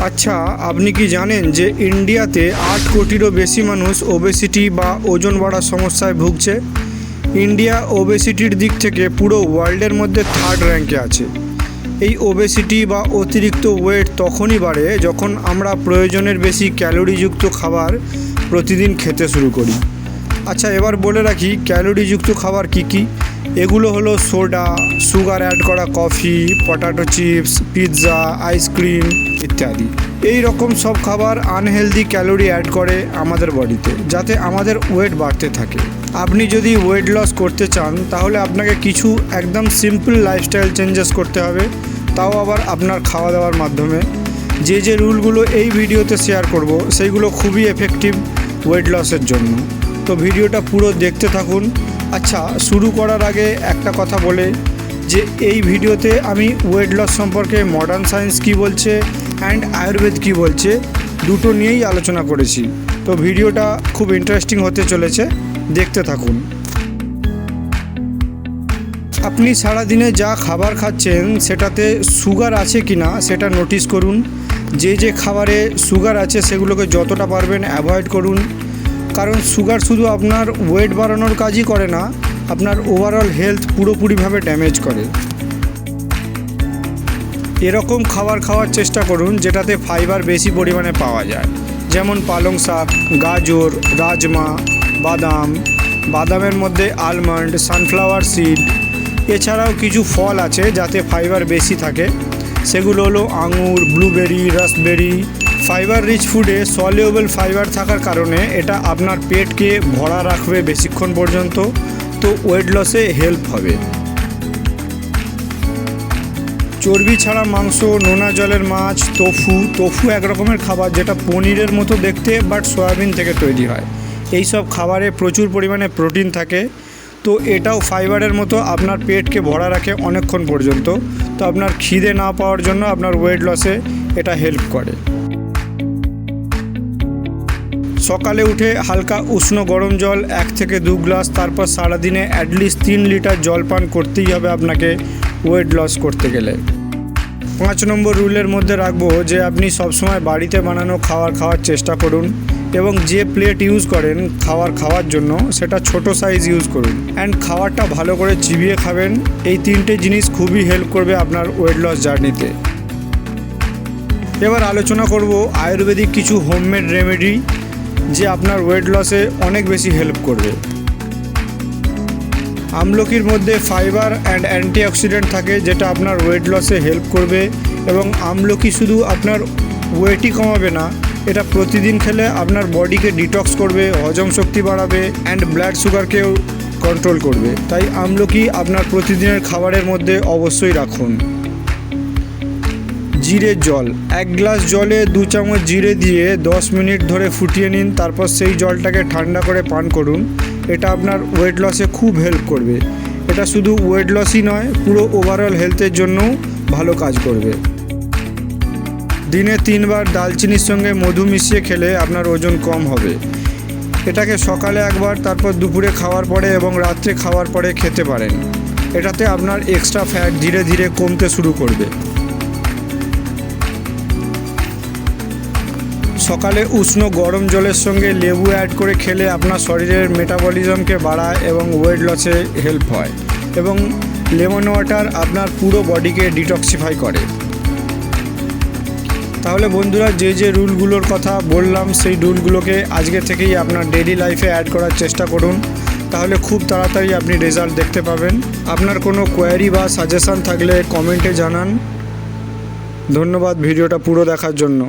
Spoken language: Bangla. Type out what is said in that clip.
আচ্ছা, আপনি কি জানেন যে ইন্ডিয়াতে 8 কোটিরও বেশি মানুষ ওবেসিটি বা ওজন বাড়ার সমস্যায় ভুগছে। ইন্ডিয়া ওবেসিটির দিক থেকে পুরো ওয়ার্ল্ডের মধ্যে 3rd র্যাঙ্কে আছে। এই ওবেসিটি বা অতিরিক্ত ওয়েট তখনই বাড়ে যখন আমরা প্রয়োজনের বেশি ক্যালোরিযুক্ত খাবার প্রতিদিন খেতে শুরু করি। আচ্ছা, এবার বলে রাখি ক্যালোরিযুক্ত খাবার কি কি। এগুলো হলো সোডা, সুগার অ্যাড করা coffee, potato chips, pizza, ice cream ইত্যাদি। এই রকম সব খাবার আনহেলদি ক্যালোরি অ্যাড করে আমাদের বডিতে, যাতে আমাদের ওয়েট বাড়তে থাকে। আপনি যদি ওয়েট লস করতে চান তাহলে আপনাকে কিছু একদম সিম্পল লাইফস্টাইল চেঞ্জেস করতে হবে, তাও আবার আপনার খাওয়া দাওয়ার মাধ্যমে। যে রুলগুলো এই ভিডিওতে শেয়ার করব সেইগুলো খুবই এফেক্টিভ ওয়েট লসের জন্য। তো ভিডিওটা পুরো দেখতে থাকুন। আচ্ছা, শুরু করার আগে একটা কথা বলে যে এই ভিডিওতে আমি ওয়েট লস সম্পর্কে মডার্ন সায়েন্স কী বলছে অ্যান্ড আয়ুর্বেদ কী বলছে দুটো নিয়েই আলোচনা করেছি। তো ভিডিওটা খুব ইন্টারেস্টিং হতে চলেছে, দেখতে থাকুন। আপনি সারাদিনে যা খাবার খাচ্ছেন সেটাতে সুগার আছে কি না সেটা নোটিস করুন। যে খাবারে সুগার আছে সেগুলোকে যতটা পারবেন অ্যাভয়েড করুন, কারণ সুগার শুধু আপনার ওয়েট বাড়ানোর কাজই করে না, আপনার ওভারঅল হেলথ পুরোপুরিভাবে ড্যামেজ করে। এরকম খাবার খাওয়ার চেষ্টা করুন যেটাতে ফাইবার বেশি পরিমাণে পাওয়া যায়, যেমন পালং শাক, গাজর, রাজমা, বাদামের মধ্যে আলমন্ড, সানফ্লাওয়ার সিড। এছাড়াও কিছু ফল আছে যাতে ফাইবার বেশি থাকে, সেগুলো হলো আঙুর, ব্লুবেরি, রাসবেরি। ফাইবার রিচ ফুডে সলিউবল ফাইবার থাকার কারণে এটা আপনার পেটকে ভরা রাখবে বেশিক্ষণ পর্যন্ত, তো ওয়েট লসে হেল্প হবে। চর্বি ছাড়া মাংস, নোনা জলের মাছ, তোফু এক রকমের খাবার যেটা পনিরের মতো দেখতে বাট সয়াবিন থেকে তৈরি হয়। এই সব খাবারে প্রচুর পরিমাণে প্রোটিন থাকে, তো এটাও ফাইবারের মতো আপনার পেটকে ভরা রাখে অনেকক্ষণ পর্যন্ত। তো আপনার খিদে না পাওয়ার জন্য আপনার ওয়েট লসে এটা হেল্প করে। সকালে উঠে হালকা উষ্ণ গরম জল 1 থেকে 2 গ্লাস, তারপর সারাদিনে অ্যাটলিস্ট 3 লিটার জল পান করতেই হবে আপনাকে ওয়েট লস করতে গেলে। 5 নম্বর রুলের মধ্যে রাখবো যে আপনি সবসময় বাড়িতে বানানো খাবার খাওয়ার চেষ্টা করুন, এবং যে প্লেট ইউজ করেন খাওয়ার জন্য সেটা ছোট সাইজ ইউজ করুন, অ্যান্ড খাবারটা ভালো করে চিবিয়ে খাবেন। এই 3টে জিনিস খুবই হেল্প করবে আপনার ওয়েট লস জার্নিতে। এবার আলোচনা করব আয়ুর্বেদিক কিছু হোমমেড রেমেডি যে আপনার ওয়েট লসে অনেক বেশি হেল্প করবে। আমলকির মধ্যে ফাইবার অ্যান্ড অ্যান্টিঅক্সিডেন্ট থাকে যেটা আপনার ওয়েট লসে হেল্প করবে, এবং আমলকি শুধু আপনার ওয়েটই কমাবে না, এটা প্রতিদিন খেলে আপনার বডিকে ডিটক্স করবে, হজম শক্তি বাড়াবে অ্যান্ড ব্লাড সুগারকেও কন্ট্রোল করবে। তাই আমলকি আপনার প্রতিদিনের খাবারের মধ্যে অবশ্যই রাখুন। জিরের জল, 1 গ্লাস জলে 2 চামচ জিরে দিয়ে 10 মিনিট ধরে ফুটিয়ে নিন, তারপর সেই জলটাকে ঠান্ডা করে পান করুন। এটা আপনার ওয়েট লসে খুব হেল্প করবে। এটা শুধু ওয়েট লসই নয়, পুরো ওভারঅল হেলথের জন্যও ভালো কাজ করবে। দিনে 3 বার দালচিনির সঙ্গে মধু মিশিয়ে খেলে আপনার ওজন কম হবে। এটাকে সকালে একবার, তারপর দুপুরে খাওয়ার পরে এবং রাত্রে খাওয়ার পরে খেতে পারেন। এটাতে আপনার এক্সট্রা ফ্যাট ধীরে ধীরে কমতে শুরু করবে। সকালে উষ্ণ গরম জলের সঙ্গে লেবু অ্যাড করে খেলে আপনার শরীরের মেটাবলিজমকে বাড়ায় এবং ওয়েট লসে হেল্প হয়, এবং লেমন ওয়াটার আপনার পুরো বডিকে ডিটক্সিফাই করে। তাহলে বন্ধুরা, যে রুলগুলোর কথা বললাম সেই রুলগুলোকে আজকে থেকেই আপনার ডেইলি লাইফে অ্যাড করার চেষ্টা করুন, তাহলে খুব তাড়াতাড়ি আপনি রেজাল্ট দেখতে পাবেন। আপনার কোনো কোয়ারি বা সাজেশন থাকলে কমেন্টে জানান। ধন্যবাদ ভিডিওটা পুরো দেখার জন্য।